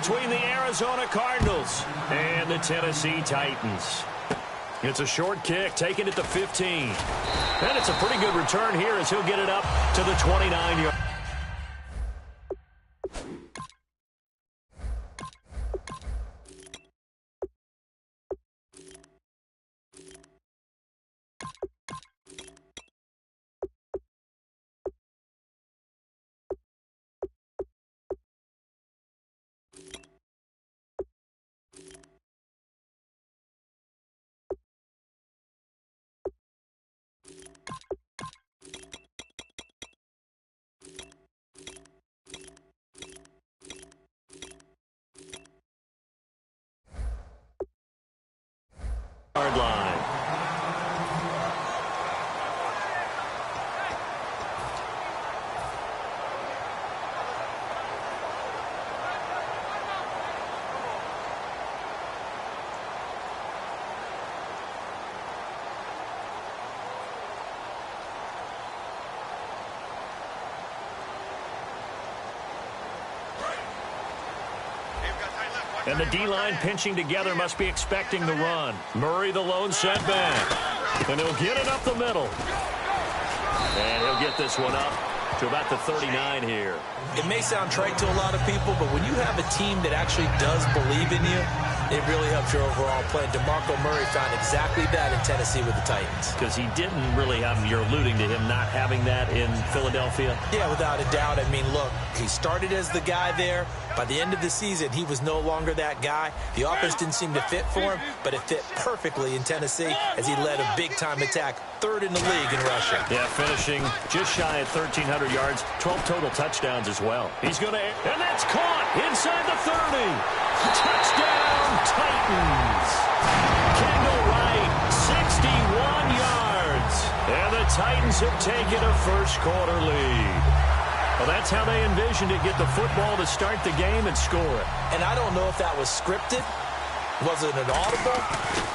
between the Arizona Cardinals and the Tennessee Titans. It's a short kick, taken at the 15. And it's a pretty good return here as he'll get it up to the 29-yard. Yard line. And the D-line pinching together must be expecting the run. Murray the lone setback. And he'll get it up the middle. And he'll get this one up to about the 39 here. It may sound trite to a lot of people, but when you have a team that actually does believe in you, it really helps your overall play. DeMarco Murray found exactly that in Tennessee with the Titans. Because he didn't really have, you're alluding to him not having that in Philadelphia? Yeah, without a doubt. I mean, look, he started as the guy there. By the end of the season, he was no longer that guy. The offense didn't seem to fit for him, but it fit perfectly in Tennessee as he led a big-time attack, third in the league in rushing. Yeah, finishing just shy of 1,300 yards, 12 total touchdowns as well. He's going to, and that's caught inside the 30. Touchdown, Titans. Kendall Wright, 61 yards. And the Titans have taken a first-quarter lead. Well, that's how they envisioned it, get the football to start the game and score it. And I don't know if that was scripted. Was it an audible?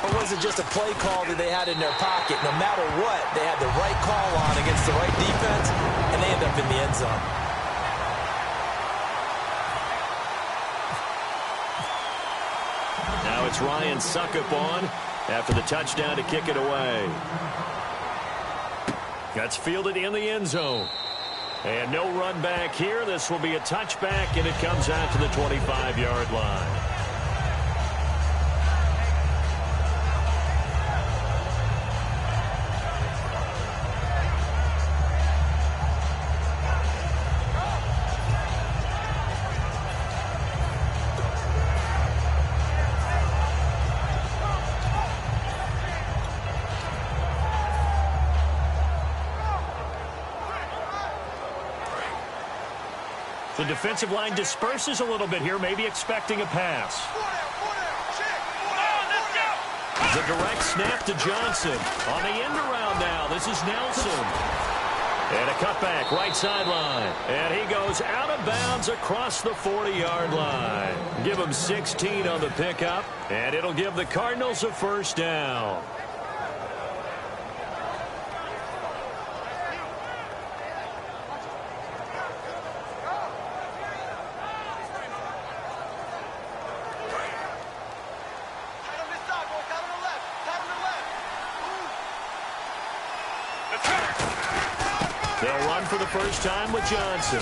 Or was it just a play call that they had in their pocket? No matter what, they had the right call on against the right defense, and they end up in the end zone. Now it's Ryan Suckup on after the touchdown to kick it away. That's fielded in the end zone. And no run back here. This will be a touchback, and it comes out to the 25-yard line. The defensive line disperses a little bit here, maybe expecting a pass. The direct snap to Johnson. On the end around now, this is Nelson. And a cutback, right sideline. And he goes out of bounds across the 40-yard line. Give him 16 on the pickup, and it'll give the Cardinals a first down. For the first time with Johnson.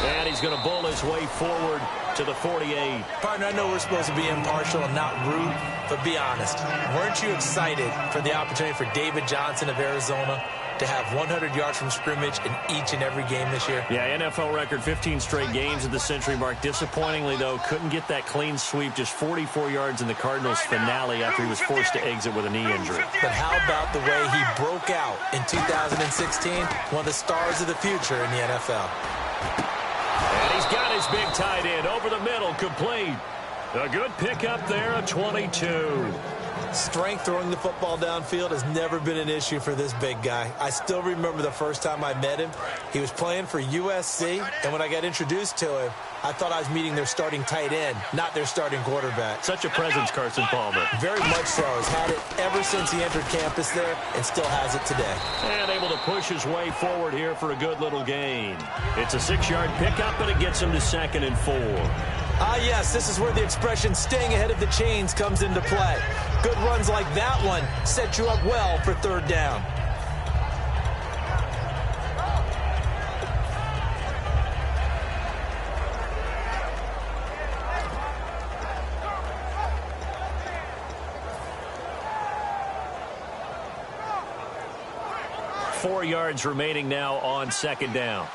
And he's going to bowl his way forward to the 48. Partner, I know we're supposed to be impartial and not rude, but be honest. Weren't you excited for the opportunity for David Johnson of Arizona to have 100 yards from scrimmage in each and every game this year? Yeah, NFL record, 15 straight games at the century mark. Disappointingly, though, couldn't get that clean sweep, just 44 yards in the Cardinals' finale after he was forced to exit with a knee injury. But how about the way he broke out in 2016? One of the stars of the future in the NFL. And he's got his big tight end over the middle, complete. A good pickup there, a 22. Strength throwing the football downfield has never been an issue for this big guy. I still remember the first time I met him. He was playing for USC, and when I got introduced to him, I thought I was meeting their starting tight end, not their starting quarterback. Such a presence, Carson Palmer. Very much so. Has had it ever since he entered campus there and still has it today. And able to push his way forward here for a good little gain. It's a 6-yard pickup, and it gets him to 2nd and 4. Ah, yes, this is where the expression staying ahead of the chains comes into play. Good runs like that one set you up well for third down. Four yards remaining now on second down.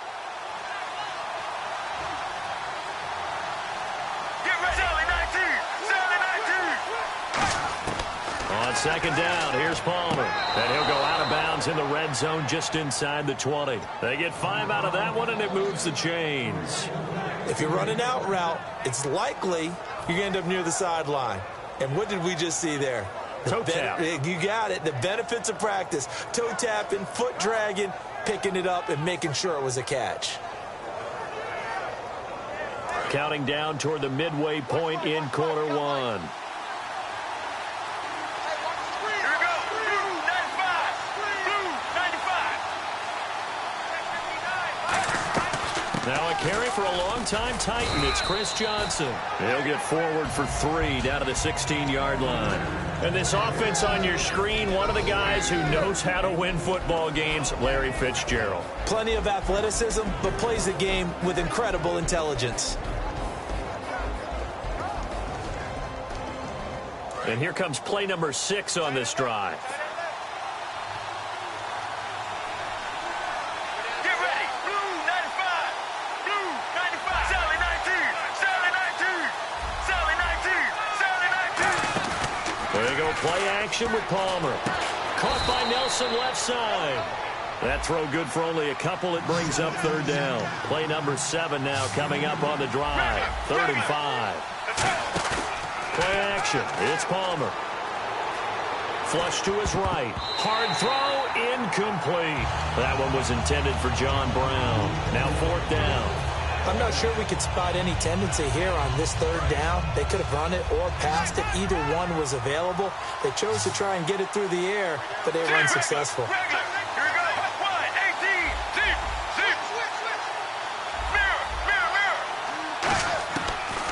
On second down, here's Palmer. And he'll go out of bounds in the red zone just inside the 20. They get 5 out of that one, and it moves the chains. If you're running out route, it's likely you're going to end up near the sideline. And what did we just see there? Toe tap. You got it. The benefits of practice. Toe tapping, foot dragging, picking it up, and making sure it was a catch. Counting down toward the midway point in quarter one. Now a carry for a long-time Titan. It's Chris Johnson. He'll get forward for 3 down to the 16-yard line. And this offense on your screen, one of the guys who knows how to win football games, Larry Fitzgerald. Plenty of athleticism, but plays the game with incredible intelligence. And here comes play number 6 on this drive. Play action with Palmer. Caught by Nelson left side. That throw good for only a couple. It brings up third down. Play number 7 now coming up on the drive. 3rd and 5. Play action. It's Palmer. Flush to his right. Hard throw. Incomplete. That one was intended for John Brown. Now 4th down. I'm not sure we could spot any tendency here on this third down. They could have run it or passed it. Either one was available. They chose to try and get it through the air, but they were unsuccessful.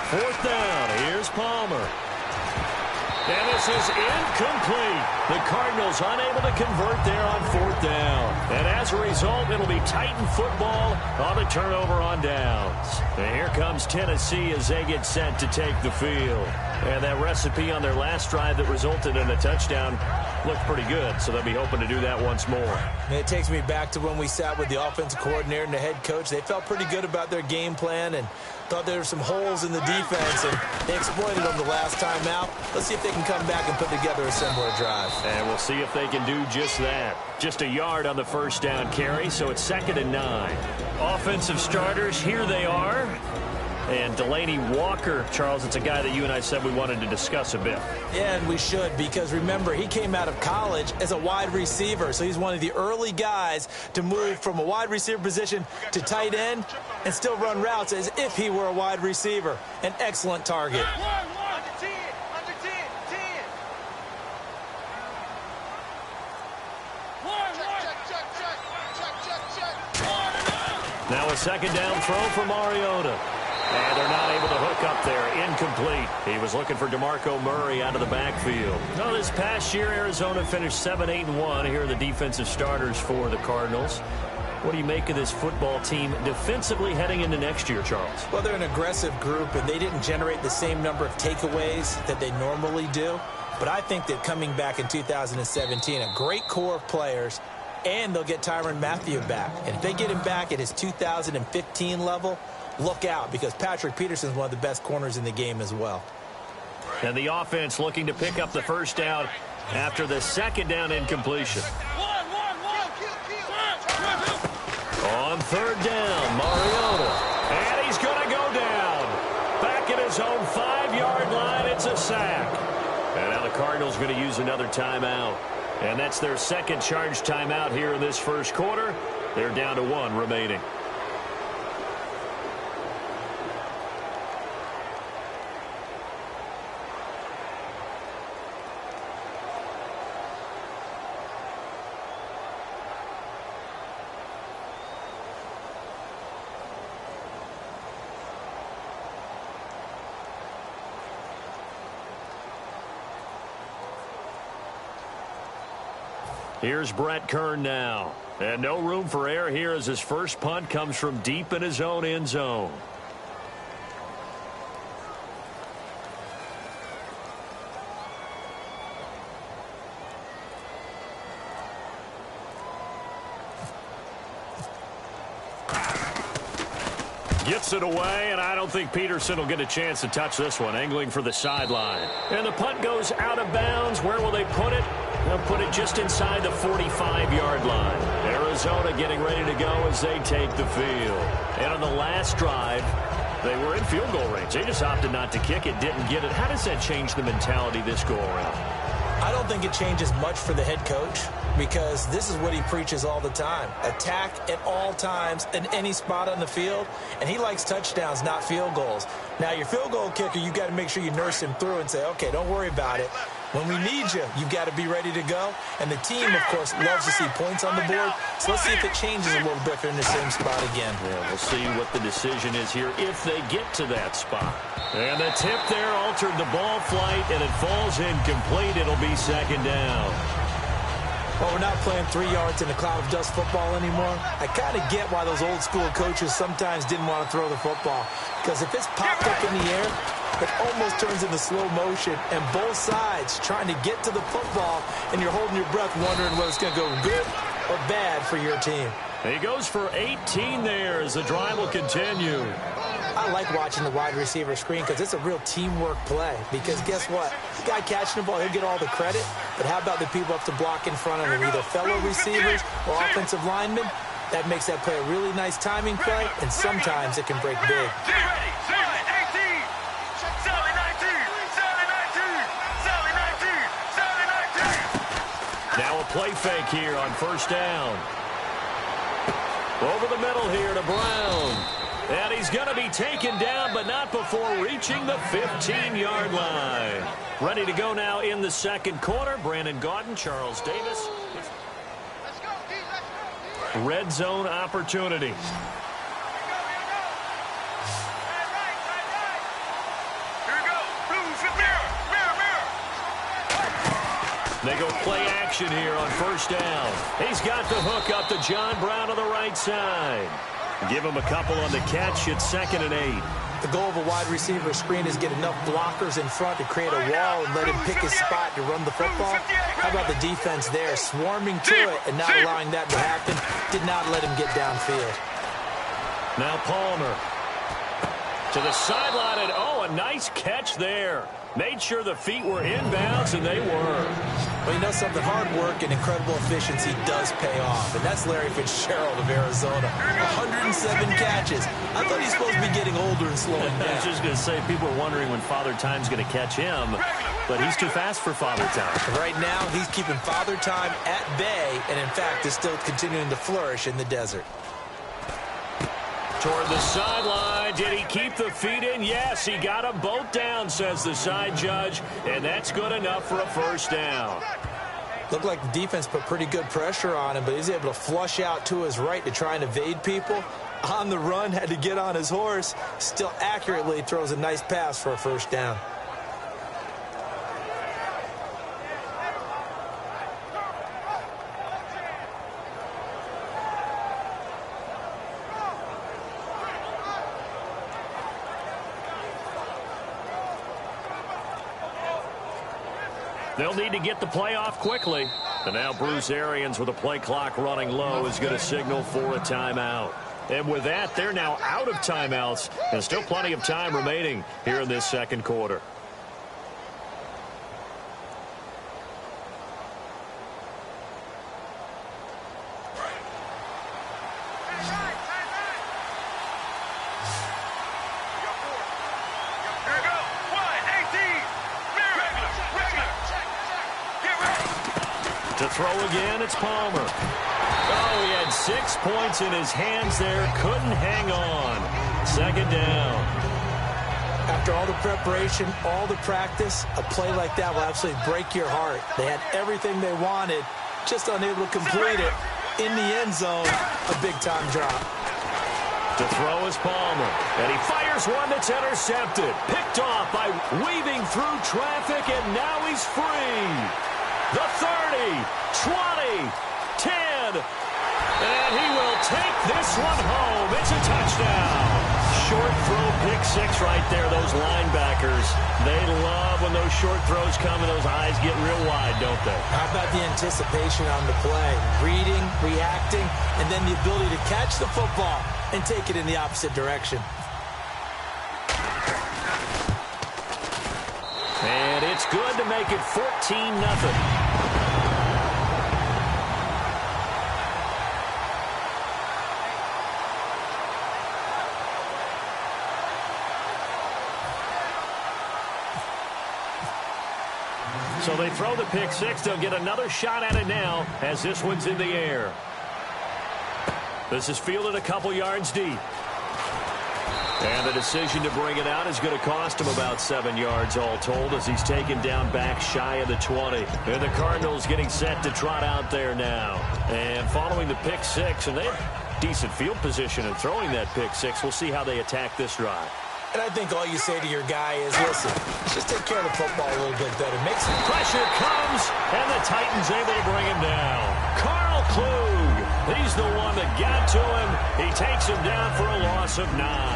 4th down. Here's Palmer. And this is incomplete. The Cardinals unable to convert there on 4th down. And as a result, it'll be Titan football on the turnover on downs. And here comes Tennessee as they get set to take the field. And that recipe on their last drive that resulted in a touchdown looked pretty good, so they'll be hoping to do that once more. And it takes me back to when we sat with the offensive coordinator and the head coach. They felt pretty good about their game plan and thought there were some holes in the defense, and they exploited them the last time out. Let's see if they can come back and put together a similar drive. And we'll see if they can do just that. Just a yard on the first down carry, so it's 2nd and 9. Offensive starters, here they are. And Delaney Walker, Charles, it's a guy that you and I said we wanted to discuss a bit. Yeah, and we should, because remember, he came out of college as a wide receiver, so he's one of the early guys to move from a wide receiver position to tight end and still run routes as if he were a wide receiver. An excellent target. Now a 2nd down throw for Mariota. And they're not able to hook up there. Incomplete. He was looking for DeMarco Murray out of the backfield. Well, this past year, Arizona finished 7-8-1. Here are the defensive starters for the Cardinals. What do you make of this football team defensively heading into next year, Charles? Well, they're an aggressive group, and they didn't generate the same number of takeaways that they normally do. But I think that coming back in 2017, a great core of players, and they'll get Tyrann Mathieu back. And if they get him back at his 2015 level, look out, because Patrick Peterson's one of the best corners in the game as well. And the offense looking to pick up the first down after the 2nd down incompletion. On 3rd down, Mariota. And he's going to go down. Back at his own 5-yard line, it's a sack. And now the Cardinals going to use another timeout. And that's their 2nd charge timeout here in this first quarter. They're down to 1 remaining. Here's Brett Kern now. And no room for error here as his first punt comes from deep in his own end zone. Gets it away, and I don't think Peterson will get a chance to touch this one. Angling for the sideline. And the punt goes out of bounds. Where will they put it? They'll put it just inside the 45-yard line. Arizona getting ready to go as they take the field. And on the last drive, they were in field goal range. They just opted not to kick it, didn't get it. How does that change the mentality this go-around? I don't think it changes much for the head coach because this is what he preaches all the time. Attack at all times in any spot on the field, and he likes touchdowns, not field goals. Now, your field goal kicker, you got to make sure you nurse him through and say, okay, don't worry about it. When we need you, you've got to be ready to go. And the team, of course, loves to see points on the board. So let's see if it changes a little bit if they're in the same spot again. Yeah, we'll see what the decision is here if they get to that spot. And the tip there altered the ball flight, and it falls incomplete. It'll be second down. Well, we're not playing 3 yards in a cloud of dust football anymore. I kind of get why those old-school coaches sometimes didn't want to throw the football. Because if it's popped up in the air, it almost turns into slow motion, and both sides trying to get to the football, and you're holding your breath wondering whether it's going to go good or bad for your team. He goes for 18 there as the drive will continue. I like watching the wide receiver screen because it's a real teamwork play. Because guess what? The guy catching the ball, he'll get all the credit. But how about the people up to block in front of him, either fellow receivers or offensive linemen? That makes that play a really nice timing play, and sometimes it can break big. Now a play fake here on first down. Over the middle here to Brown. And he's going to be taken down, but not before reaching the 15-yard line. Ready to go now in the second quarter. Brandon Gaudin, Charles Davis. Red zone opportunity. They go play action here on first down. He's got the hook up to John Brown on the right side. Give him a couple on the catch. It's 2nd and 8. The goal of a wide receiver screen is get enough blockers in front to create a wall and let him pick his spot to run the football. How about the defense there, swarming to it and not allowing that to happen? Did not let him get downfield. Now Palmer to the sideline, and oh, a nice catch there. Made sure the feet were inbounds, and they were. Well, you know something? Hard work and incredible efficiency does pay off, and that's Larry Fitzgerald of Arizona. 107 catches. I thought he's supposed to be getting older and slowing down. I was just going to say, people are wondering when Father Time's going to catch him, but he's too fast for Father Time. Right now, he's keeping Father Time at bay, and in fact, is still continuing to flourish in the desert. Toward the sideline. Did he keep the feet in? Yes, he got them both down, says the side judge, and that's good enough for a first down. Looked like the defense put pretty good pressure on him, but he's able to flush out to his right to try and evade people. On the run, had to get on his horse. Still accurately throws a nice pass for a first down. They'll need to get the play off quickly. And now Bruce Arians, with the play clock running low, is going to signal for a timeout. And with that, they're now out of timeouts. And still plenty of time remaining here in this second quarter. To throw again, it's Palmer. Oh, he had 6 points in his hands there. Couldn't hang on. Second down. After all the preparation, all the practice, a play like that will absolutely break your heart. They had everything they wanted, just unable to complete it. In the end zone, a big-time drop. To throw is Palmer. And he fires one that's intercepted. Picked off by weaving through traffic, and now he's free. the 30, 20, 10. And he will take this one home. It's a touchdown. Short throw, pick six right there. Those linebackers, they love when those short throws come and those eyes get real wide, don't they? How about the anticipation on the play? Reading, reacting, and then the ability to catch the football and take it in the opposite direction. And it's good to make it 14-0. So they throw the pick six. They'll get another shot at it now as this one's in the air. This is fielded a couple yards deep. And the decision to bring it out is going to cost him about 7 yards all told as he's taken down back shy of the 20. And the Cardinals getting set to trot out there now. And following the pick six, and they have decent field position in throwing that pick six. We'll see how they attack this drive. And I think all you say to your guy is, listen, just take care of the football a little bit better. Make some pressure comes, and the Titans able to bring him down. Carl Klug, he's the one that got to him. He takes him down for a loss of 9.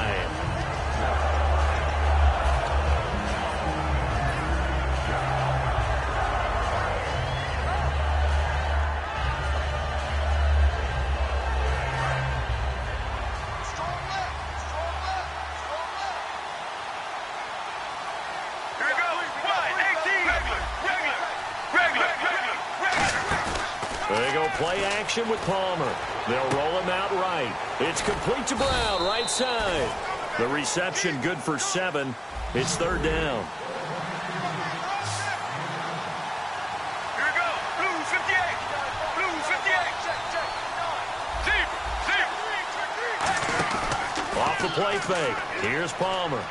They go play action with Palmer. They'll roll him out right. It's complete to Brown, right side. The reception good for 7. It's third down. Here we go. Blues 58. Blues 58. Zebra. Off the play fake. Here's Palmer.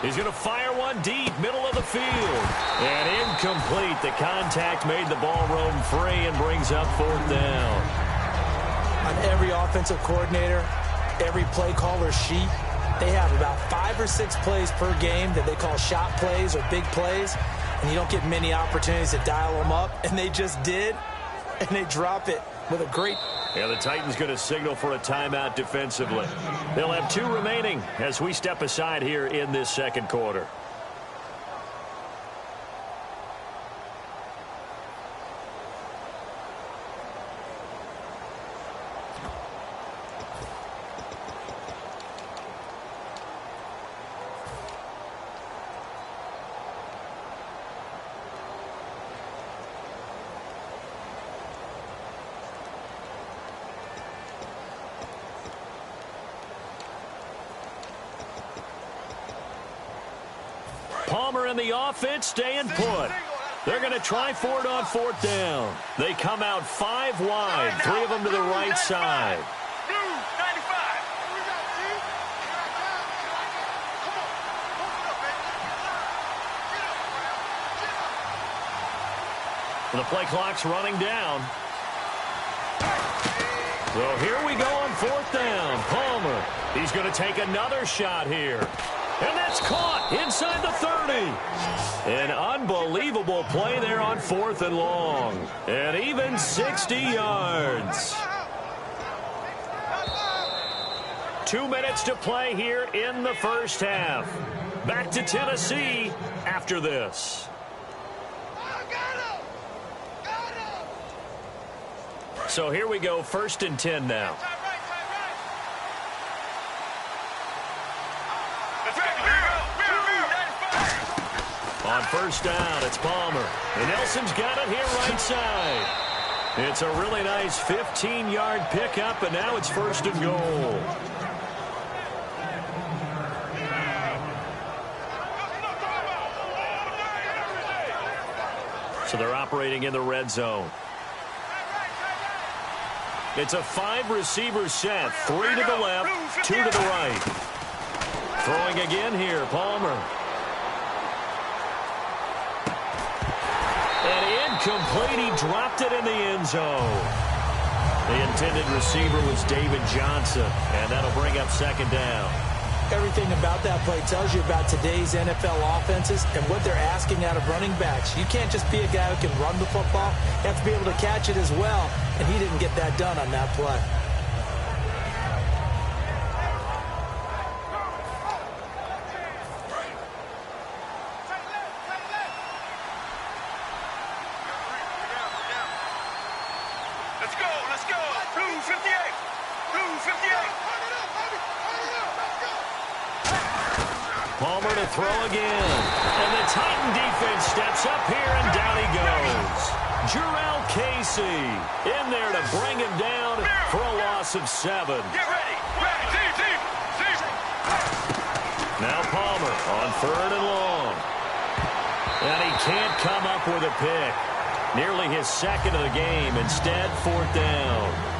He's going to fire one deep, middle of the field. And incomplete. The contact made the ball roam free and brings up fourth down. On every offensive coordinator, every play caller sheet, they have about 5 or 6 plays per game that they call shot plays or big plays. And you don't get many opportunities to dial them up. And they just did. And they drop it with a great... Yeah, the Titans going to signal for a timeout defensively. They'll have 2 remaining as we step aside here in this second quarter. Palmer and the offense staying put. They're going to try for it on fourth down. They come out 5 wide, 3 of them to the right side. The play clock's running down. So here we go on fourth down. Palmer, he's going to take another shot here. And that's caught inside the 30. An unbelievable play there on 4th and long. And even 60 yards. 2 minutes to play here in the first half. Back to Tennessee after this. So here we go, 1st and 10 now. On first down, it's Palmer. And Nelson's got it here right side. It's a really nice 15-yard pickup, and now it's 1st and goal. So they're operating in the red zone. It's a 5-receiver set. 3 to the left, 2 to the right. Throwing again here, Palmer. And incomplete. He dropped it in the end zone. The intended receiver was David Johnson, and that'll bring up 2nd down. Everything about that play tells you about today's NFL offenses and what they're asking out of running backs. You can't just be a guy who can run the football. You have to be able to catch it as well, and he didn't get that done on that play. Let's go. Blue 58. Blue 58. Palmer to throw again. And the Titan defense steps up here, and down he goes. Jarrell Casey in there to bring him down for a loss of 7. Get ready. Team. Now Palmer on 3rd and long. And he can't come up with a pick. Nearly his 2nd of the game. Instead, 4th down.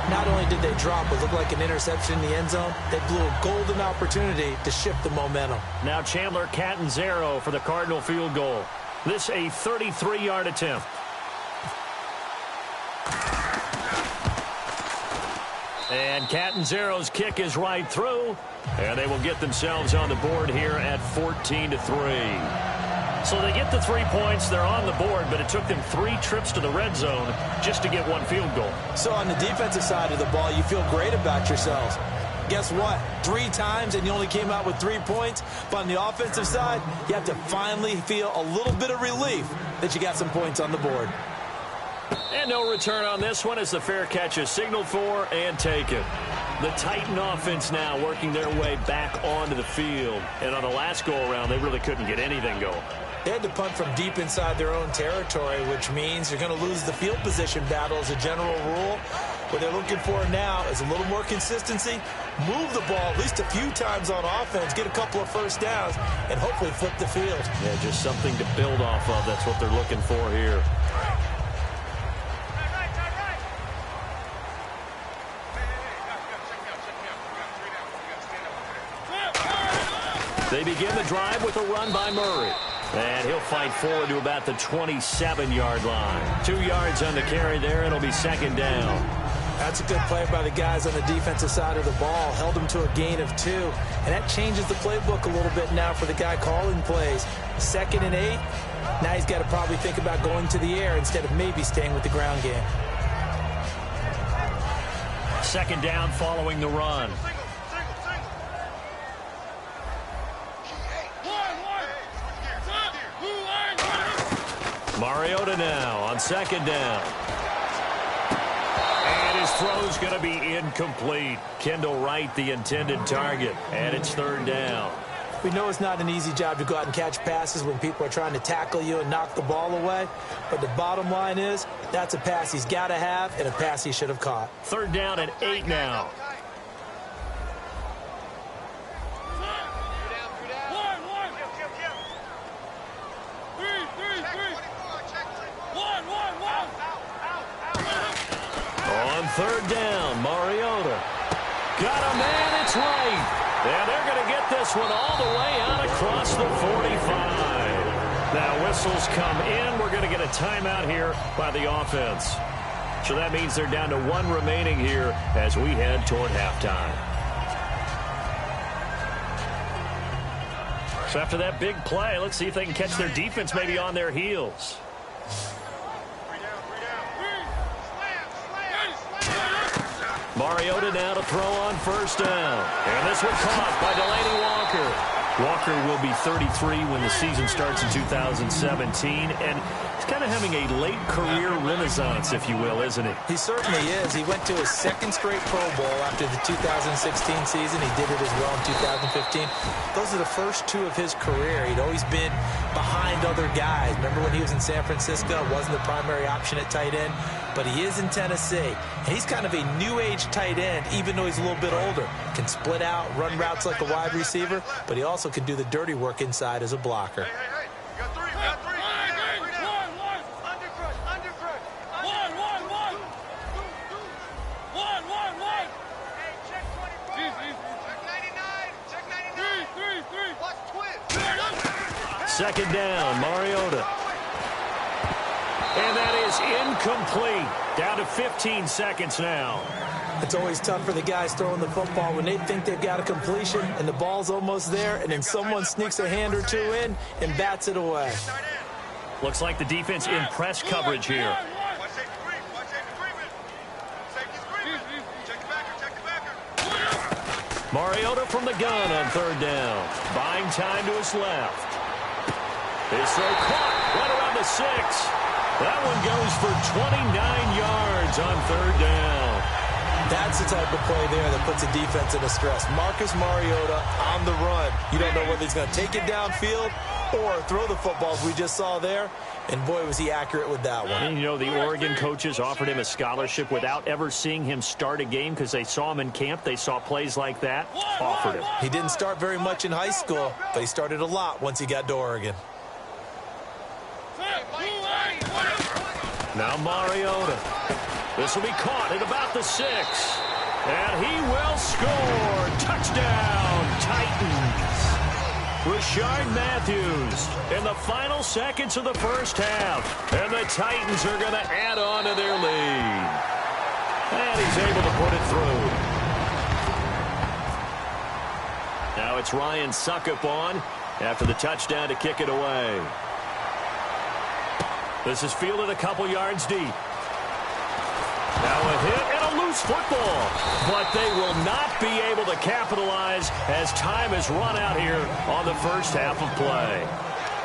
Not only did they drop what looked like an interception in the end zone, they blew a golden opportunity to shift the momentum. Now Chandler Catanzaro for the Cardinal field goal. This a 33-yard attempt. And Catanzaro's kick is right through, and they will get themselves on the board here at 14-3. So they get the 3 points, they're on the board, but it took them 3 trips to the red zone just to get 1 field goal. So on the defensive side of the ball, you feel great about yourselves. Guess what? 3 times and you only came out with 3 points. But on the offensive side, you have to finally feel a little bit of relief that you got some points on the board. And no return on this one as the fair catch is signaled for and taken. The Titan offense now working their way back onto the field. And on the last go-around, they really couldn't get anything going. They had to punt from deep inside their own territory, which means you're going to lose the field position battle as a general rule. What they're looking for now is a little more consistency, move the ball at least a few times on offense, get a couple of first downs, and hopefully flip the field. Yeah, just something to build off of. That's what they're looking for here. They begin the drive with a run by Murray. And he'll fight forward to about the 27-yard line. 2 yards on the carry there, and it'll be 2nd down. That's a good play by the guys on the defensive side of the ball. Held them to a gain of 2. And that changes the playbook a little bit now for the guy calling plays. 2nd and 8. Now he's got to probably think about going to the air instead of maybe staying with the ground game. 2nd down following the run. Mariota now on 2nd down. And his throw's going to be incomplete. Kendall Wright, the intended target. And it's 3rd down. We know it's not an easy job to go out and catch passes when people are trying to tackle you and knock the ball away. But the bottom line is, that's a pass he's got to have and a pass he should have caught. 3rd down and 8 now. On 3rd down, Mariota. Got a man, it's right. And they're going to get this one all the way out across the 45. Now whistles come in. We're going to get a timeout here by the offense. So that means they're down to 1 remaining here as we head toward halftime. So after that big play, let's see if they can catch their defense maybe on their heels. Mariota now to throw on 1st down. And this one caught by Delaney Walker. Walker will be 33 when the season starts in 2017. And he's kind of having a late career renaissance, if you will, isn't he? He certainly is. He went to his 2nd straight Pro Bowl after the 2016 season. He did it as well in 2015. Those are the first 2 of his career. He'd always been behind other guys. Remember when he was in San Francisco? Wasn't the primary option at tight end. But he is in Tennessee. And he's kind of a new-age tight end, even though he's a little bit older. Can split out, run routes like a wide receiver, but he also can do the dirty work inside as a blocker. Hey. You got 3. Undercrush. One. Hey, check 24. Check 99. Three. Watch twist. 2nd down, Mariota. And that is incomplete. Down to 15 seconds now. It's always tough for the guys throwing the football when they think they've got a completion and the ball's almost there, and then someone sneaks a hand or two in and bats it away. Looks like the defense in press coverage here. Mariota from the gun on third down. Buying time to his left. His throw caught right around the 6. That one goes for 29 yards on third down. That's the type of play there that puts a defense in a stress. Marcus Mariota on the run. You don't know whether he's going to take it downfield or throw the footballs we just saw there. And boy, was he accurate with that one. And you know, the Oregon coaches offered him a scholarship without ever seeing him start a game because they saw him in camp. They saw plays like that, offered him. He didn't start very much in high school, but he started a lot once he got to Oregon. Now Mariota. This will be caught at about the 6. And he will score. Touchdown, Titans. Rashard Matthews in the final seconds of the first half. And the Titans are going to add on to their lead. And he's able to put it through. Now it's Ryan Suckup on after the touchdown to kick it away. This is fielded a couple yards deep. Now a hit and a loose football. But they will not be able to capitalize as time has run out here on the first half of play.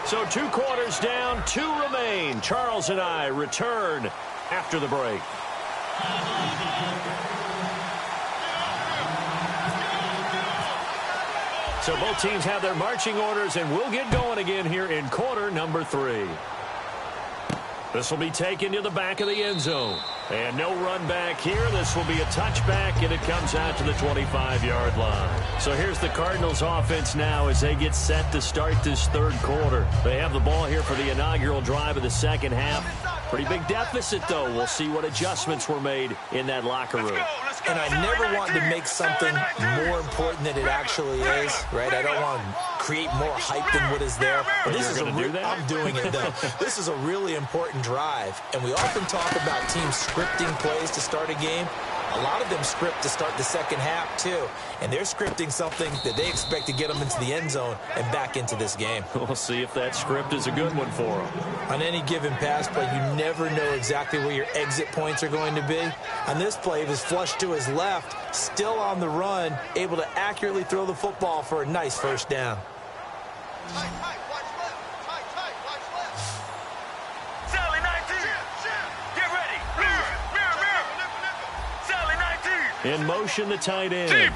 So 2 quarters down, 2 remain. Charles and I return after the break. So both teams have their marching orders, and we'll get going again here in quarter number 3. This will be taken to the back of the end zone. And no run back here. This will be a touchback, and it comes out to the 25-yard line. So here's the Cardinals offense now as they get set to start this third quarter. They have the ball here for the inaugural drive of the second half. Pretty big deficit, though. We'll see what adjustments were made in that locker room. And I never want to make something more important than it actually is, right? I don't want to create more hype than what is there. But this is I'm doing it, though. This is a really important drive. And we often talk about teams scripting plays to start a game. A lot of them script to start the second half, too. And they're scripting something that they expect to get them into the end zone and back into this game. We'll see if that script is a good one for them. On any given pass play, you never know exactly where your exit points are going to be. On this play, it was flushed to his left, still on the run, able to accurately throw the football for a nice first down. In motion, the tight end.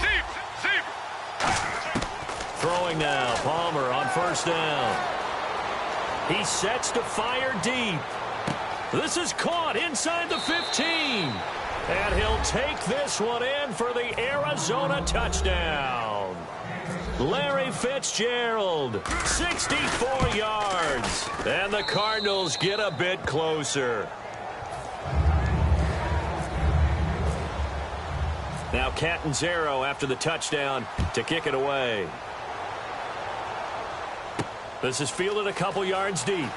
Throwing now. Palmer on first down. He sets to fire deep. This is caught inside the 15. And he'll take this one in for the Arizona touchdown. Larry Fitzgerald, 64 yards. And the Cardinals get a bit closer. Now Catanzaro after the touchdown to kick it away. This is fielded a couple yards deep.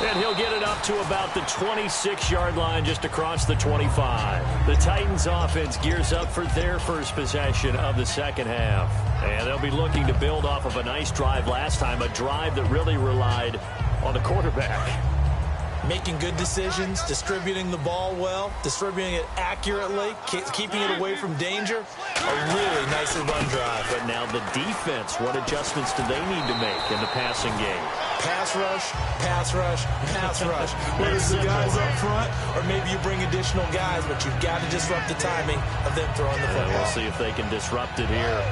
And he'll get it up to about the 26-yard line just across the 25. The Titans offense gears up for their first possession of the second half. And they'll be looking to build off of a nice drive last time, a drive that really relied on the quarterback. Making good decisions, distributing the ball well, distributing it accurately, keeping it away from danger. A really nicely run drive. But now the defense, what adjustments do they need to make in the passing game? Pass rush, pass rush, pass rush. Whether it's the guys up front or maybe you bring additional guys, but you've got to disrupt the timing of them throwing the football. We'll see if they can disrupt it here.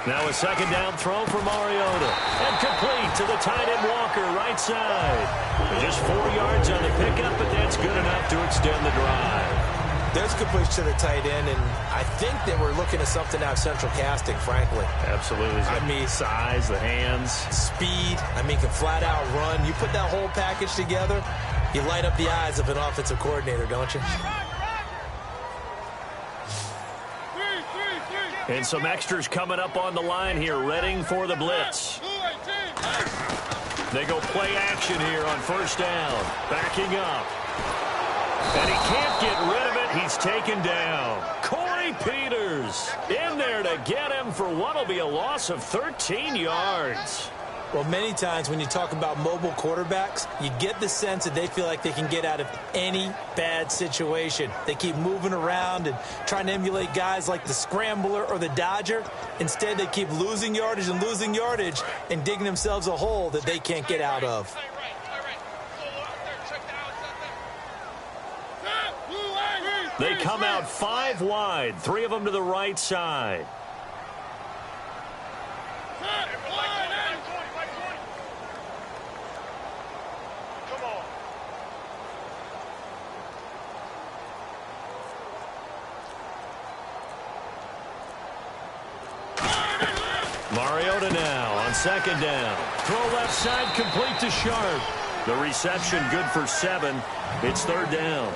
Now a second down throw for Mariota. And complete to the tight end Walker, right side. Just 4 yards on the pickup, but that's good enough to extend the drive. There's completion to the tight end, and I think that we're looking at something out of central casting, frankly. Absolutely. I mean, size, the hands. Speed. I mean, can flat out run. You put that whole package together, you light up the eyes of an offensive coordinator, don't you? And some extras coming up on the line here, readying for the blitz. They go play action here on first down. Backing up. And he can't get rid of it. He's taken down. Corey Peters in there to get him for what will be a loss of 13 yards. Well, many times when you talk about mobile quarterbacks, you get the sense that they feel like they can get out of any bad situation. They keep moving around and trying to emulate guys like the Scrambler or the Dodger. Instead, they keep losing yardage and digging themselves a hole that they can't get out of. They come out 5 wide, 3 of them to the right side. Mariota now on second down. Throw left side, complete to Sharp. The reception good for 7. It's third down.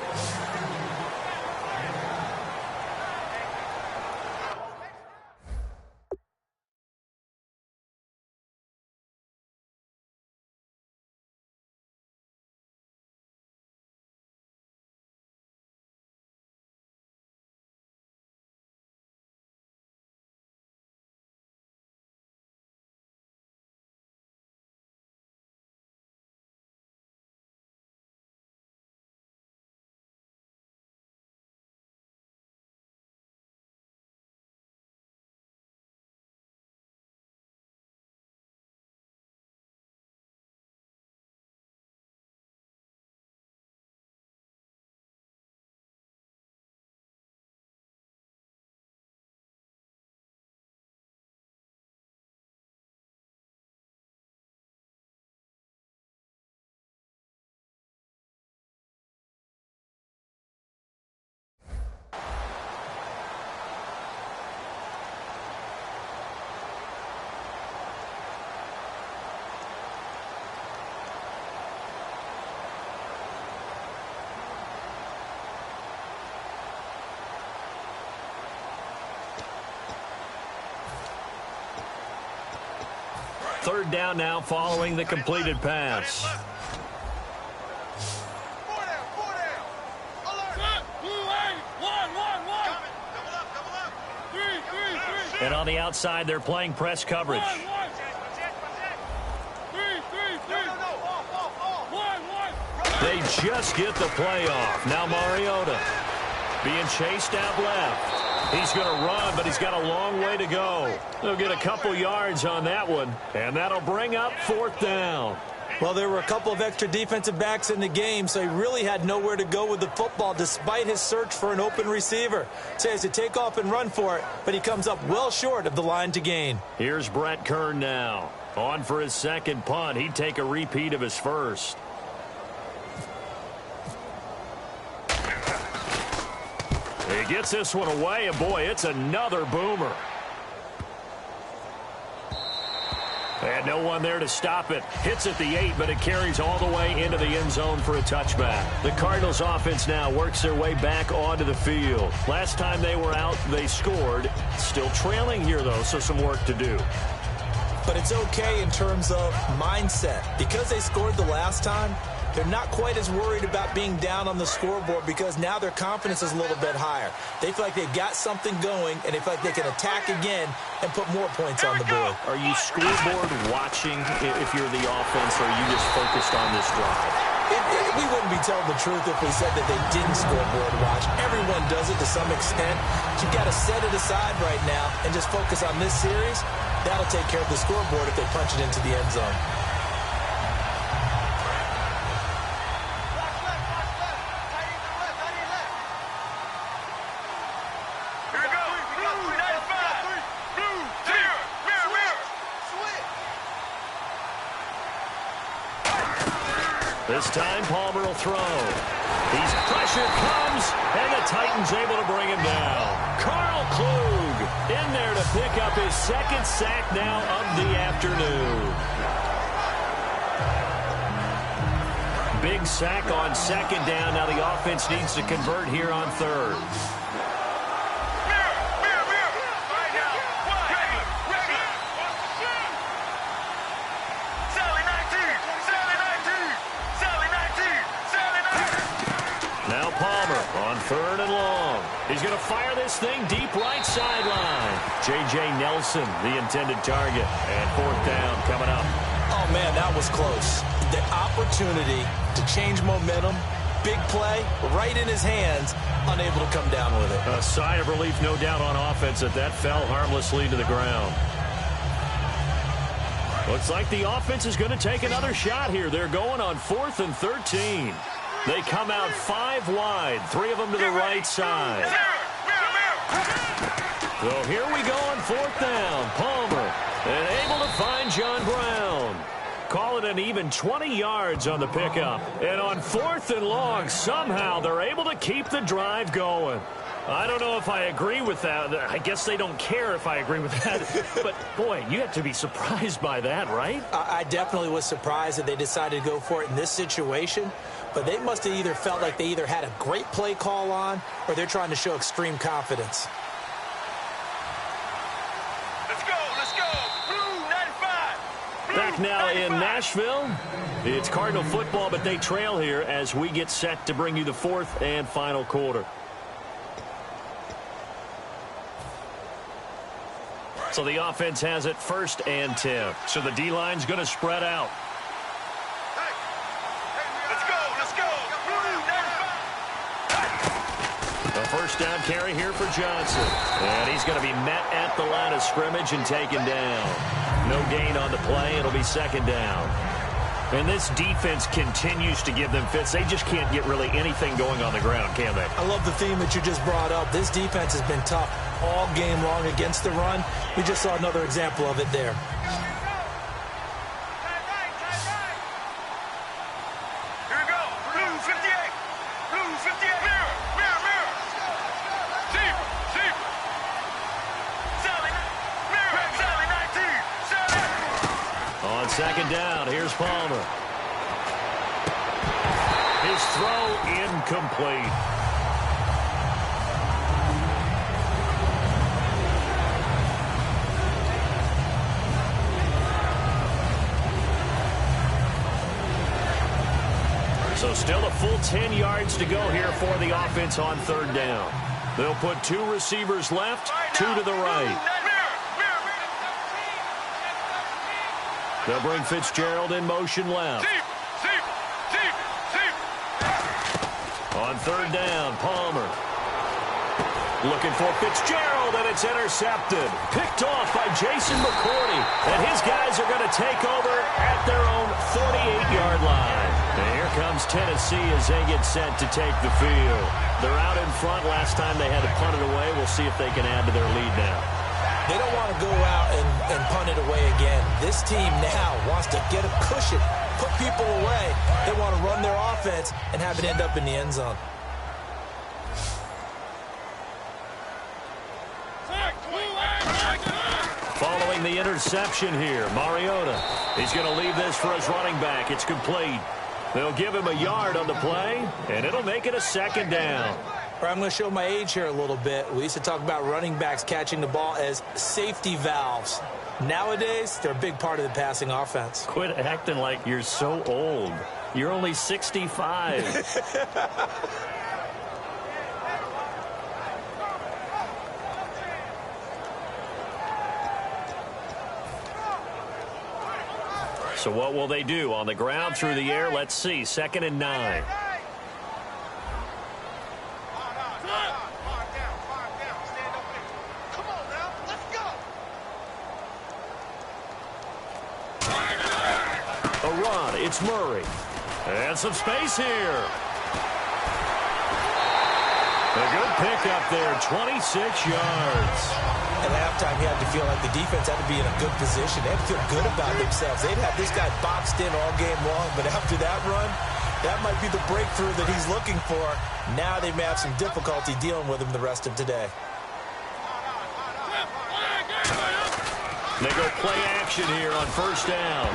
Third down now following the completed pass. And on the outside, they're playing press coverage. They just get the play off. Now Mariota being chased out left. He's going to run, but he's got a long way to go. They'll get a couple yards on that one, and that'll bring up fourth down. Well, there were a couple of extra defensive backs in the game, so he really had nowhere to go with the football despite his search for an open receiver. So he has to take off and run for it, but he comes up well short of the line to gain. Here's Brett Kern now. On for his second punt. He'd take a repeat of his first. He gets this one away, and boy, it's another boomer. And no one there to stop it. Hits at the 8, but it carries all the way into the end zone for a touchback. The Cardinals offense now works their way back onto the field. Last time they were out, they scored. Still trailing here, though, so some work to do. But it's okay in terms of mindset. Because they scored the last time, they're not quite as worried about being down on the scoreboard because now their confidence is a little bit higher. They feel like they've got something going, and they feel like they can attack again and put more points on the board. Are you scoreboard watching if you're the offense, or are you just focused on this drive? We wouldn't be telling the truth if we said that they didn't scoreboard watch. Everyone does it to some extent. You've got to set it aside right now and just focus on this series. That'll take care of the scoreboard if they punch it into the end zone. This time, Palmer will throw. Pressure comes, and the Titans able to bring him down. Carl Klug in there to pick up his second sack now of the afternoon. Big sack on second down. Now the offense needs to convert here on third. Mirror, mirror, mirror. Right now. 3rd and long. He's going to fire this thing deep right sideline. J.J. Nelson, the intended target. And 4th down coming up. Oh, man, that was close. The opportunity to change momentum, big play, right in his hands, unable to come down with it. A sigh of relief, no doubt, on offense that fell harmlessly to the ground. Looks like the offense is going to take another shot here. They're going on 4th and 13. They come out 5 wide, 3 of them to the right side. So here we go on 4th down. Palmer, and able to find John Brown. Call it an even 20 yards on the pickup. And on 4th and long, somehow they're able to keep the drive going. I don't know if I agree with that. I guess they don't care if I agree with that. But, boy, you have to be surprised by that, right? I definitely was surprised that they decided to go for it in this situation. But they must have either felt like they either had a great play call on or they're trying to show extreme confidence. Let's go. Blue 95. Back now in Nashville. It's Cardinal football, but they trail here as we get set to bring you the 4th and final quarter. So the offense has it 1st and 10. So the D-line's going to spread out. Let's go. Blue 95. A 1st down carry here for Johnson. And he's going to be met at the line of scrimmage and taken down. No gain on the play. It'll be 2nd down. And this defense continues to give them fits. They just can't get really anything going on the ground, can they? I love the theme that you just brought up. This defense has been tough all game long against the run. We just saw another example of it there. Here we go. Blue 58. Blue 58. Mirror. Zebra. Sally. Mirror. Sally 19. Sally. On 2nd down, here's Palmer. His throw incomplete. So still a full 10 yards to go here for the offense on 3rd down. They'll put 2 receivers left, 2 to the right. They'll bring Fitzgerald in motion left. On 3rd down, Palmer. Looking for Fitzgerald, and it's intercepted. Picked off by Jason McCourty. And his guys are going to take over at their own 48-yard line. And here comes Tennessee as they get set to take the field. They're out in front. Last time they had to punt it away. We'll see if they can add to their lead now. They don't want to go out and punt it away again. This team now wants to get a cushion, put people away. They want to run their offense and have it end up in the end zone. Following the interception here, Mariota. He's going to leave this for his running back. It's complete. They'll give him a yard on the play, and it'll make it a 2nd down. I'm going to show my age here a little bit. We used to talk about running backs catching the ball as safety valves. Nowadays, they're a big part of the passing offense. Quit acting like you're so old. You're only 65. So what will they do? On the ground, through the air? Let's see. 2nd and 9. A run. It's Murray. And some space here. A good pickup there. 26 yards. At halftime, you had to feel like the defense had to be in a good position. They had to feel good about themselves. They'd have this guy boxed in all game long, but after that run, that might be the breakthrough that he's looking for. Now they may have some difficulty dealing with him the rest of today. They go play action here on 1st down.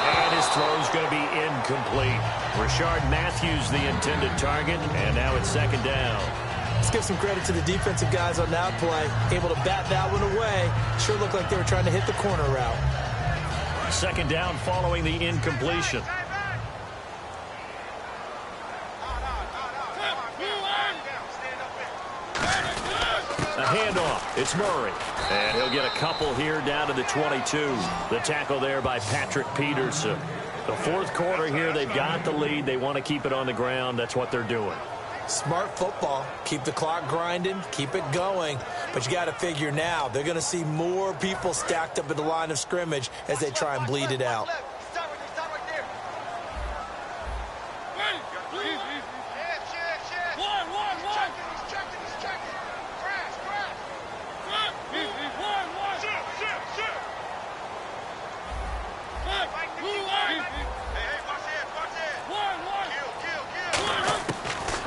And his throw's going to be incomplete. Rashard Matthews, the intended target, and now it's 2nd down. Let's give some credit to the defensive guys on that play. Able to bat that one away. Sure looked like they were trying to hit the corner route. 2nd down following the incompletion. handoff. It's Murray. And he'll get a couple here down to the 22. The tackle there by Patrick Peterson. The fourth quarter here, they've got the lead. They want to keep it on the ground. That's what they're doing. Smart football. Keep the clock grinding. Keep it going. But you got to figure now, they're going to see more people stacked up at the line of scrimmage as they try and bleed it out.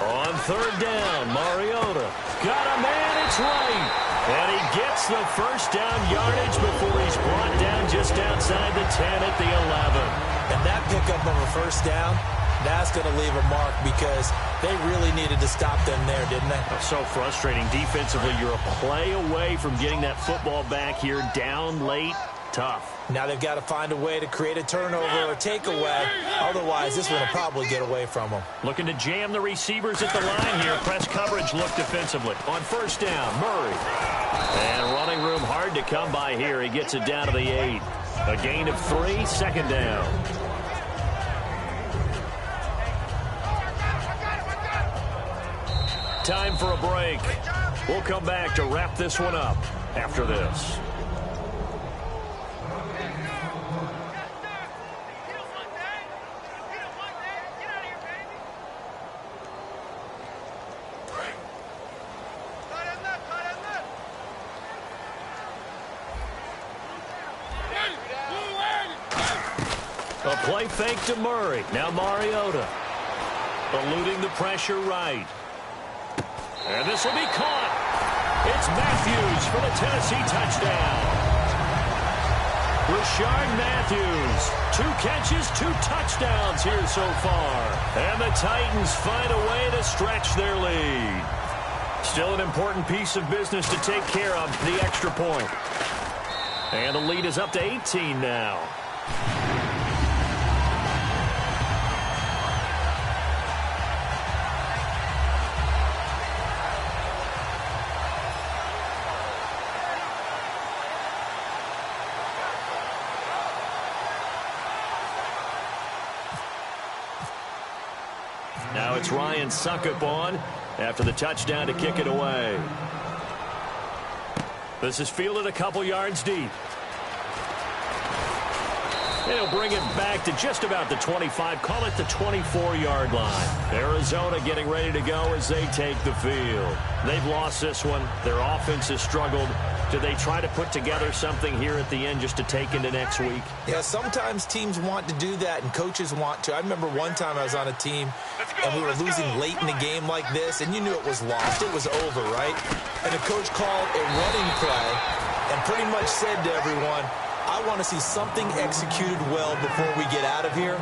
On third down, Mariota got a man, it's right. And he gets the first down yardage before he's brought down just outside the 10 at the 11. And that pickup of a first down, that's going to leave a mark because they really needed to stop them there, didn't they? So frustrating. Defensively, you're a play away from getting that football back here down late. Tough. Now they've got to find a way to create a turnover or takeaway. Otherwise, this one will probably get away from them. Looking to jam the receivers at the line here. Press coverage look defensively. On first down, Murray. And running room hard to come by here. He gets it down to the 8. A gain of 3, second down. Time for a break. We'll come back to wrap this one up after this. A play fake to Murray. Now Mariota. Eluding the pressure right. And this will be caught. It's Matthews for the Tennessee touchdown. Rashard Matthews. 2 catches, 2 touchdowns here so far. And the Titans find a way to stretch their lead. Still an important piece of business to take care of, the extra point. And the lead is up to 18 now. Now it's Ryan Suckup on after the touchdown to kick it away. This is fielded a couple yards deep. And he'll bring it back to just about the 25, call it the 24-yard line. Arizona getting ready to go as they take the field. They've lost this one. Their offense has struggled. Do they try to put together something here at the end just to take into next week? Yeah, sometimes teams want to do that and coaches want to. I remember one time I was on a team and we were losing late in the game like this, and you knew it was lost. It was over, right? And the coach called a running play and pretty much said to everyone, I want to see something executed well before we get out of here.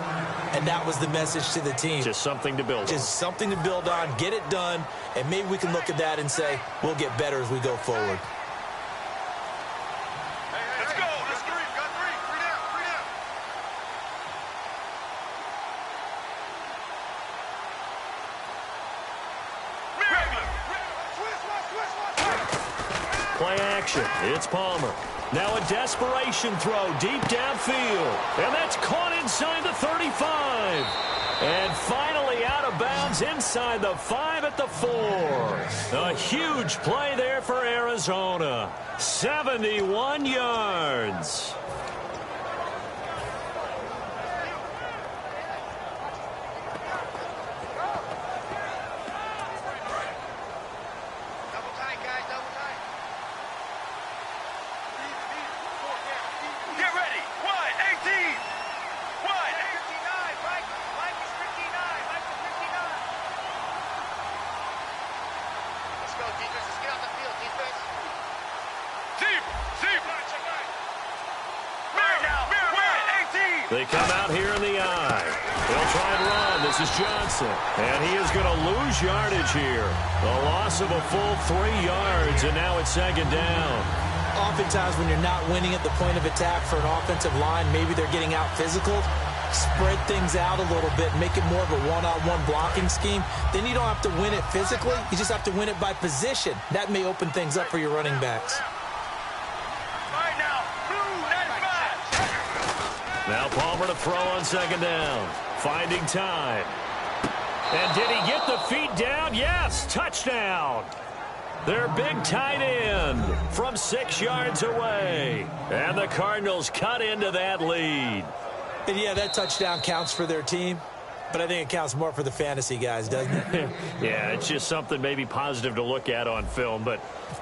And that was the message to the team. Just something to build on. Just something to build on, get it done, and maybe we can look at that and say, we'll get better as we go forward. Let's go. Let's three. Got three. Three down. Three down. Play action. It's Palmer. Now a desperation throw deep downfield. And that's caught inside the 35. And finally out of bounds inside the 5 at the 4. A huge play there for Arizona. 71 yards. They come out here in the eye. They'll try and run. This is Johnson. And he is going to lose yardage here. A loss of a full 3 yards, and now it's second down. Oftentimes when you're not winning at the point of attack for an offensive line, maybe they're getting out physical. spread things out a little bit, make it more of a one-on-one blocking scheme, then you don't have to win it physically. You just have to win it by position. That may open things up for your running backs. Right now, blue, 95. Now Palmer to throw on second down. Finding time. And did he get the feet down? Yes, touchdown. Their big tight end from 6 yards away. And the Cardinals cut into that lead. And yeah, that touchdown counts for their team, but I think it counts more for the fantasy guys, doesn't it? Yeah, it's just something maybe positive to look at on film, but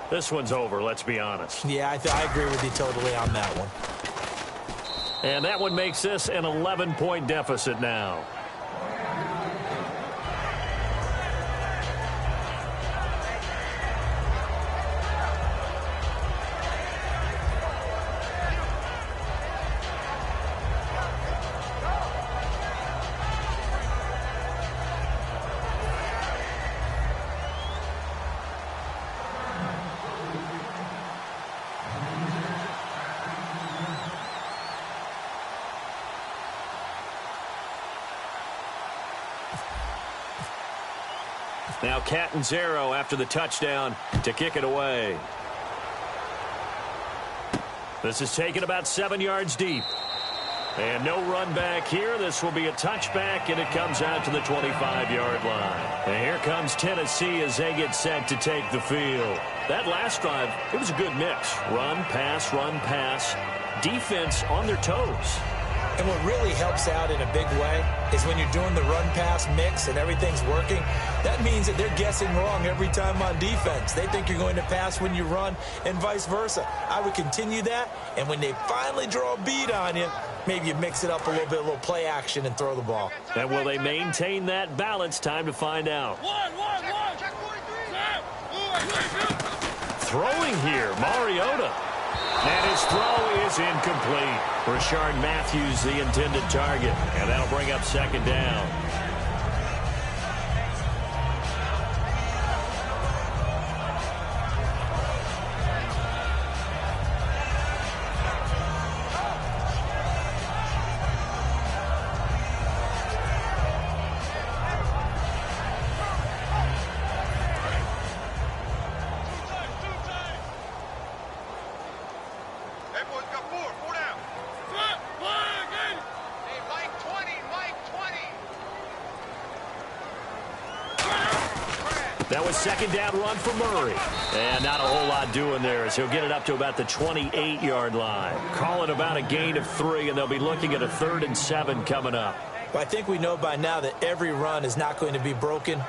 this one's over, let's be honest. Yeah, I agree with you totally on that one. And that one makes this an 11-point deficit now. Now Catanzaro after the touchdown to kick it away. This is taken about 7 yards deep. And no run back here. This will be a touchback, and it comes out to the 25-yard line. And here comes Tennessee as they get set to take the field. That last drive, it was a good mix. Run, pass, defense on their toes. And what really helps out in a big way is when you're doing the run-pass mix and everything's working, that means that they're guessing wrong every time on defense. They think you're going to pass when you run and vice versa. I would continue that, and when they finally draw a beat on you, maybe you mix it up a little bit, a little play action, and throw the ball. And will they maintain that balance? Time to find out. Throwing here, Mariota. And his throw is incomplete. Rashard Matthews, the intended target. And that'll bring up second down. That was second down run for Murray. And not a whole lot doing there as he'll get it up to about the 28-yard line. Call it about a gain of 3, and they'll be looking at a 3rd and 7 coming up. Well, I think we know by now that every run is not going to be broken